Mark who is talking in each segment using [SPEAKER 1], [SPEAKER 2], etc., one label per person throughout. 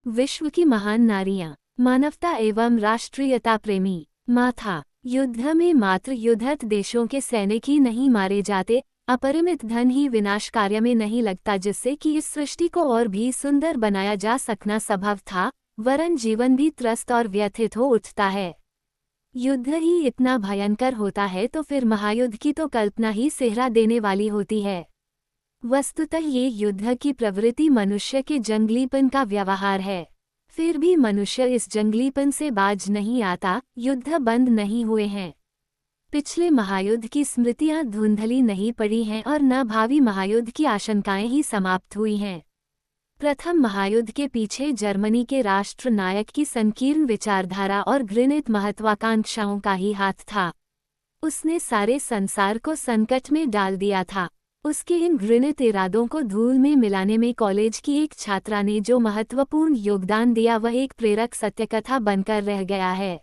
[SPEAKER 1] विश्व की महान नारियां, मानवता एवं राष्ट्रीयता प्रेमी। माथा, युद्ध में मात्र युद्धरत देशों के सैनिक ही नहीं मारे जाते, अपरिमित धन ही विनाश कार्य में नहीं लगता, जिससे कि इस सृष्टि को और भी सुंदर बनाया जा सकना संभव था, वरन जीवन भी त्रस्त और व्यथित हो उठता है। युद्ध ही इतना भयंकर होता है तो फिर महायुद्ध की तो कल्पना ही सिहरा देने वाली होती है। वस्तुतः ये युद्ध की प्रवृत्ति मनुष्य के जंगलीपन का व्यवहार है। फिर भी मनुष्य इस जंगलीपन से बाज नहीं आता, युद्ध बंद नहीं हुए हैं। पिछले महायुद्ध की स्मृतियां धुंधली नहीं पड़ी हैं और न भावी महायुद्ध की आशंकाएं ही समाप्त हुई हैं। प्रथम महायुद्ध के पीछे जर्मनी के राष्ट्र नायक की संकीर्ण विचारधारा और घृणित महत्वाकांक्षाओं का ही हाथ था। उसने सारे संसार को संकट में डाल दिया था। उसके इन घृणित इरादों को धूल में मिलाने में कॉलेज की एक छात्रा ने जो महत्वपूर्ण योगदान दिया वह एक प्रेरक सत्यकथा बनकर रह गया है।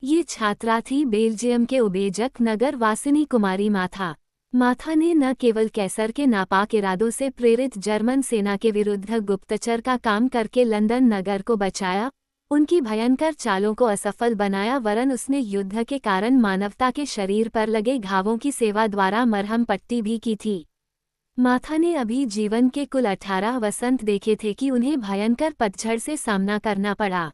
[SPEAKER 1] ये छात्रा थी बेल्जियम के उबेजक नगर वासिनी कुमारी माथा। माथा ने न केवल कैसर के नापाक इरादों से प्रेरित जर्मन सेना के विरुद्ध गुप्तचर का काम करके लंदन नगर को बचाया, उनकी भयंकर चालों को असफल बनाया, वरन उसने युद्ध के कारण मानवता के शरीर पर लगे घावों की सेवा द्वारा मरहम पट्टी भी की थी। माथा ने अभी जीवन के कुल 18 वसंत देखे थे कि उन्हें भयंकर पतझड़ से सामना करना पड़ा।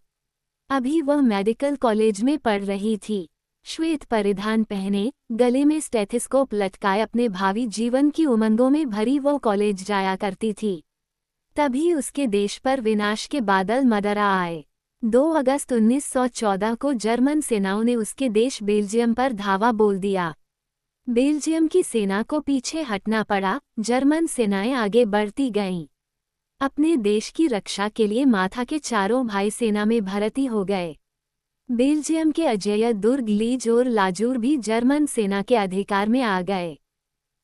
[SPEAKER 1] अभी वह मेडिकल कॉलेज में पढ़ रही थी। श्वेत परिधान पहने, गले में स्टेथोस्कोप लटकाए अपने भावी जीवन की उमंगों में भरी वो कॉलेज जाया करती थी। तभी उसके देश पर विनाश के बादल मदरा आए। 2 अगस्त 1914 को जर्मन सेनाओं ने उसके देश बेल्जियम पर धावा बोल दिया। बेल्जियम की सेना को पीछे हटना पड़ा, जर्मन सेनाएं आगे बढ़ती गईं। अपने देश की रक्षा के लिए माथा के चारों भाई सेना में भर्ती हो गए। बेल्जियम के अजेय दुर्ग लीज और लाजूर भी जर्मन सेना के अधिकार में आ गए।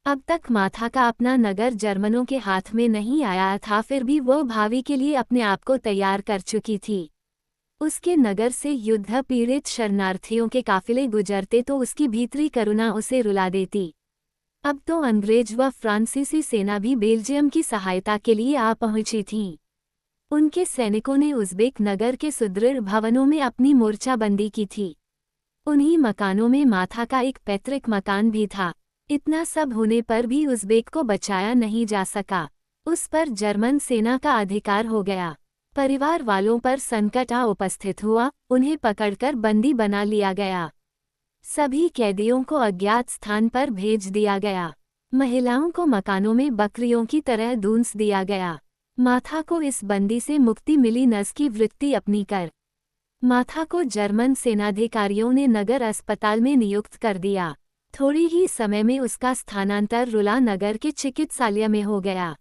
[SPEAKER 1] अब तक माथा का अपना नगर जर्मनों के हाथ में नहीं आया था, फिर भी वह भावी के लिए अपने आप को तैयार कर चुकी थी। उसके नगर से युद्ध पीड़ित शरणार्थियों के काफिले गुजरते तो उसकी भीतरी करुणा उसे रुला देती। अब तो अंग्रेज व फ्रांसीसी सेना भी बेल्जियम की सहायता के लिए आ पहुंची थीं। उनके सैनिकों ने उज़्बेक नगर के सुदृढ़ भवनों में अपनी मोर्चाबंदी की थी। उन्हीं मकानों में माथा का एक पैतृक मकान भी था। इतना सब होने पर भी उज़्बेक को बचाया नहीं जा सका। उस पर जर्मन सेना का अधिकार हो गया। परिवार वालों पर संकट आ उपस्थित हुआ, उन्हें पकड़कर बंदी बना लिया गया। सभी कैदियों को अज्ञात स्थान पर भेज दिया गया। महिलाओं को मकानों में बकरियों की तरह दूंस दिया गया। माथा को इस बंदी से मुक्ति मिली नस की वृत्ति अपनी कर। माथा को जर्मन सेनाधिकारियों ने नगर अस्पताल में नियुक्त कर दिया। थोड़ी ही समय में उसका स्थानांतर रुला नगर के चिकित्सालय में हो गया।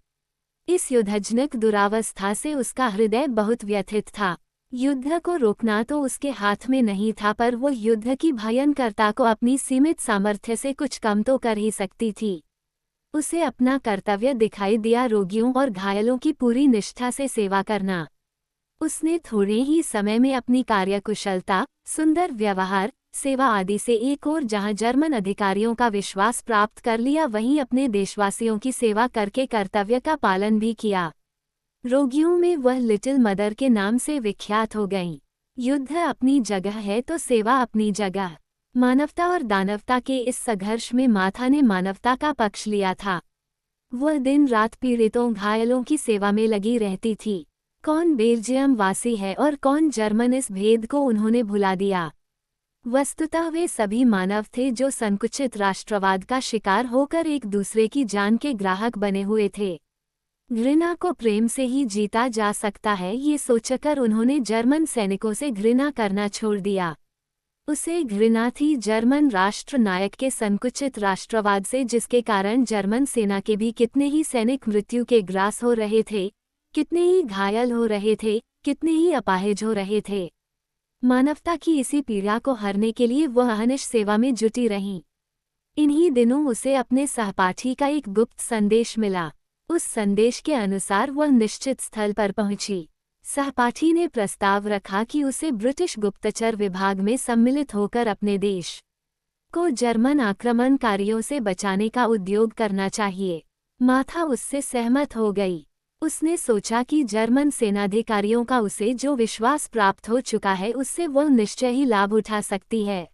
[SPEAKER 1] इस युद्धजनक दुरावस्था से उसका हृदय बहुत व्यथित था। युद्ध को रोकना तो उसके हाथ में नहीं था, पर वो युद्ध की भयंकरता को अपनी सीमित सामर्थ्य से कुछ कम तो कर ही सकती थी। उसे अपना कर्तव्य दिखाई दिया रोगियों और घायलों की पूरी निष्ठा से सेवा करना। उसने थोड़े ही समय में अपनी कार्यकुशलता, सुंदर व्यवहार, सेवा आदि से एक और जहां जर्मन अधिकारियों का विश्वास प्राप्त कर लिया, वहीं अपने देशवासियों की सेवा करके कर्तव्य का पालन भी किया। रोगियों में वह लिटिल मदर के नाम से विख्यात हो गईं। युद्ध अपनी जगह है तो सेवा अपनी जगह। मानवता और दानवता के इस संघर्ष में माथा ने मानवता का पक्ष लिया था। वह दिन रात पीड़ितों घायलों की सेवा में लगी रहती थी। कौन बेल्जियम वासी है और कौन जर्मन, इस भेद को उन्होंने भुला दिया। वस्तुतः वे सभी मानव थे जो संकुचित राष्ट्रवाद का शिकार होकर एक दूसरे की जान के ग्राहक बने हुए थे। घृणा को प्रेम से ही जीता जा सकता है, ये सोचकर उन्होंने जर्मन सैनिकों से घृणा करना छोड़ दिया। उसे घृणा थी जर्मन राष्ट्र नायक के संकुचित राष्ट्रवाद से, जिसके कारण जर्मन सेना के भी कितने ही सैनिक मृत्यु के ग्रास हो रहे थे, कितने ही घायल हो रहे थे, कितने ही अपाहिज हो रहे थे। मानवता की इसी पीड़ा को हरने के लिए वह अहनिश सेवा में जुटी रहीं। इन्हीं दिनों उसे अपने सहपाठी का एक गुप्त संदेश मिला। उस संदेश के अनुसार वह निश्चित स्थल पर पहुंची। सहपाठी ने प्रस्ताव रखा कि उसे ब्रिटिश गुप्तचर विभाग में सम्मिलित होकर अपने देश को जर्मन आक्रमणकारियों से बचाने का उद्योग करना चाहिए। माथा उससे सहमत हो गई। उसने सोचा कि जर्मन सेनाधिकारियों का उसे जो विश्वास प्राप्त हो चुका है उससे वह निश्चय ही लाभ उठा सकती है।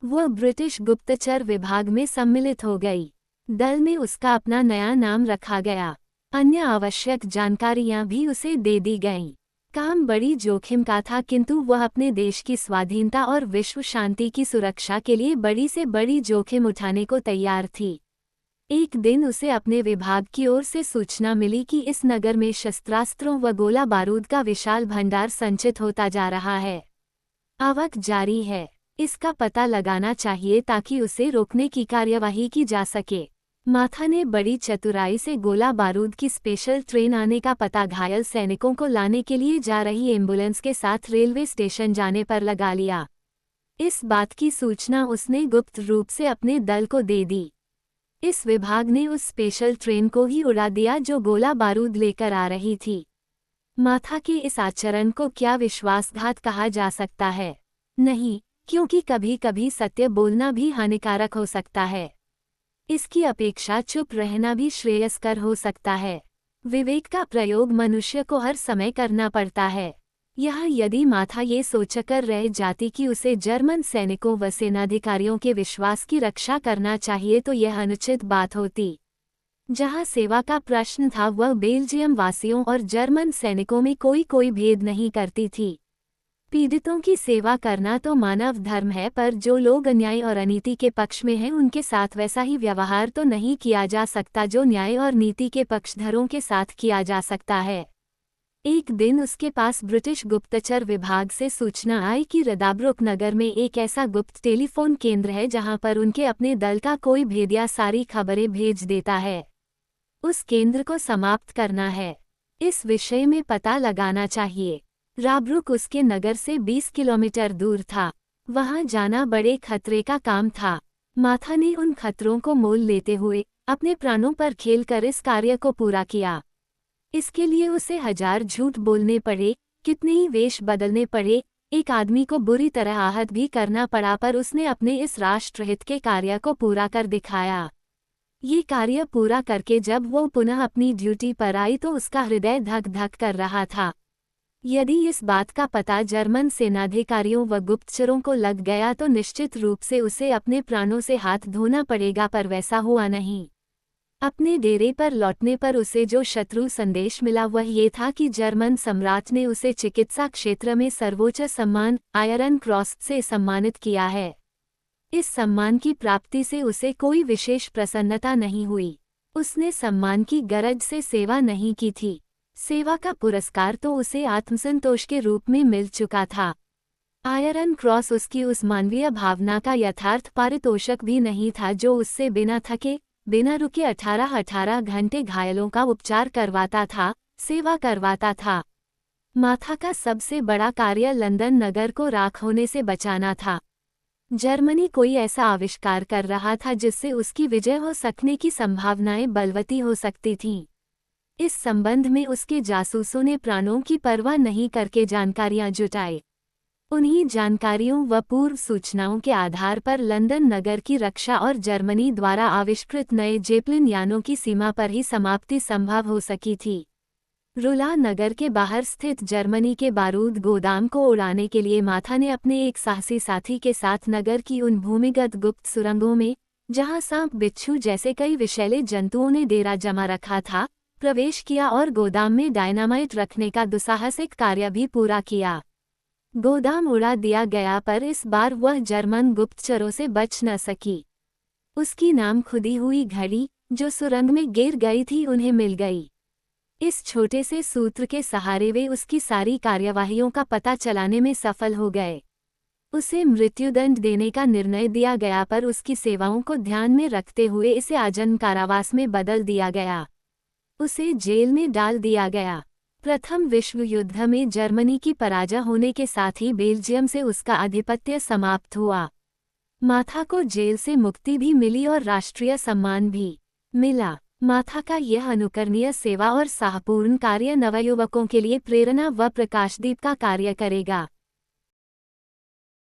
[SPEAKER 1] वह ब्रिटिश गुप्तचर विभाग में सम्मिलित हो गई। दल में उसका अपना नया नाम रखा गया। अन्य आवश्यक जानकारियां भी उसे दे दी गईं। काम बड़ी जोखिम का था, किंतु वह अपने देश की स्वाधीनता और विश्व शांति की सुरक्षा के लिए बड़ी से बड़ी जोखिम उठाने को तैयार थी। एक दिन उसे अपने विभाग की ओर से सूचना मिली कि इस नगर में शस्त्रास्त्रों व गोला बारूद का विशाल भंडार संचित होता जा रहा है। आवक जारी है, इसका पता लगाना चाहिए ताकि उसे रोकने की कार्यवाही की जा सके। माथा ने बड़ी चतुराई से गोला बारूद की स्पेशल ट्रेन आने का पता घायल सैनिकों को लाने के लिए जा रही एम्बुलेंस के साथ रेलवे स्टेशन जाने पर लगा लिया। इस बात की सूचना उसने गुप्त रूप से अपने दल को दे दी। इस विभाग ने उस स्पेशल ट्रेन को ही उड़ा दिया जो गोला बारूद लेकर आ रही थी। माथा के इस आचरण को क्या विश्वासघात कहा जा सकता है? नहीं, क्योंकि कभी कभी सत्य बोलना भी हानिकारक हो सकता है। इसकी अपेक्षा चुप रहना भी श्रेयस्कर हो सकता है। विवेक का प्रयोग मनुष्य को हर समय करना पड़ता है। यहाँ यदि माथा ये सोचकर रह जाती कि उसे जर्मन सैनिकों व सेनाधिकारियों के विश्वास की रक्षा करना चाहिए तो यह अनुचित बात होती। जहाँ सेवा का प्रश्न था वह बेल्जियम वासियों और जर्मन सैनिकों में कोई भेद नहीं करती थी। पीड़ितों की सेवा करना तो मानव धर्म है, पर जो लोग अन्याय और अनीति के पक्ष में हैं उनके साथ वैसा ही व्यवहार तो नहीं किया जा सकता जो न्याय और नीति के पक्षधरों के साथ किया जा सकता है। एक दिन उसके पास ब्रिटिश गुप्तचर विभाग से सूचना आई कि रदाब्रुक नगर में एक ऐसा गुप्त टेलीफोन केंद्र है जहां पर उनके अपने दल का कोई भेदिया सारी खबरें भेज देता है। उस केंद्र को समाप्त करना है। इस विषय में पता लगाना चाहिए। राब्रुक उसके नगर से 20 किलोमीटर दूर था। वहां जाना बड़े खतरे का काम था। माथा ने उन खतरों को मोल लेते हुए अपने प्राणों पर खेलकर इस कार्य को पूरा किया। इसके लिए उसे 1000 झूठ बोलने पड़े, कितने ही वेश बदलने पड़े, एक आदमी को बुरी तरह आहत भी करना पड़ा, पर उसने अपने इस राष्ट्रहित के कार्य को पूरा कर दिखाया। ये कार्य पूरा करके जब वो पुनः अपनी ड्यूटी पर आई तो उसका हृदय धक धक कर रहा था। यदि इस बात का पता जर्मन सेनाधिकारियों व गुप्तचरों को लग गया तो निश्चित रूप से उसे अपने प्राणों से हाथ धोना पड़ेगा, पर वैसा हुआ नहीं। अपने डेरे पर लौटने पर उसे जो शत्रु संदेश मिला वह ये था कि जर्मन सम्राट ने उसे चिकित्सा क्षेत्र में सर्वोच्च सम्मान आयरन क्रॉस से सम्मानित किया है। इस सम्मान की प्राप्ति से उसे कोई विशेष प्रसन्नता नहीं हुई। उसने सम्मान की गरज से सेवा नहीं की थी। सेवा का पुरस्कार तो उसे आत्मसंतोष के रूप में मिल चुका था। आयरन क्रॉस उसकी उस मानवीय भावना का यथार्थ पारितोषक भी नहीं था जो उससे बिना थके बिना रुके 18 घंटे घायलों का उपचार करवाता था, सेवा करवाता था। माथा का सबसे बड़ा कार्य लंदन नगर को राख होने से बचाना था। जर्मनी कोई ऐसा आविष्कार कर रहा था जिससे उसकी विजय हो सकने की संभावनाएं बलवती हो सकती थीं। इस संबंध में उसके जासूसों ने प्राणों की परवाह नहीं करके जानकारियां जुटाई। उन्हीं जानकारियों व पूर्व सूचनाओं के आधार पर लंदन नगर की रक्षा और जर्मनी द्वारा आविष्कृत नए जेपलिन यानों की सीमा पर ही समाप्ति संभव हो सकी थी। रुला नगर के बाहर स्थित जर्मनी के बारूद गोदाम को उड़ाने के लिए माथा ने अपने एक साहसी साथी के साथ नगर की उन भूमिगत गुप्त सुरंगों में, जहां सांप बिच्छू जैसे कई विषैले जंतुओं ने डेरा जमा रखा था, प्रवेश किया और गोदाम में डायनामाइट रखने का दुस्साहसिक कार्य भी पूरा किया। गोदाम उड़ा दिया गया, पर इस बार वह जर्मन गुप्तचरों से बच न सकी। उसकी नाम खुदी हुई घड़ी जो सुरंग में गिर गई थी उन्हें मिल गई। इस छोटे से सूत्र के सहारे वे उसकी सारी कार्यवाहियों का पता चलाने में सफल हो गए। उसे मृत्युदंड देने का निर्णय दिया गया, पर उसकी सेवाओं को ध्यान में रखते हुए इसे आजीवन कारावास में बदल दिया गया। उसे जेल में डाल दिया गया। प्रथम विश्व युद्ध में जर्मनी की पराजय होने के साथ ही बेल्जियम से उसका आधिपत्य समाप्त हुआ। माथा को जेल से मुक्ति भी मिली और राष्ट्रीय सम्मान भी मिला। माथा का यह अनुकरणीय सेवा और साहपूर्ण कार्य नवयुवकों के लिए प्रेरणा व प्रकाशदीप का कार्य करेगा।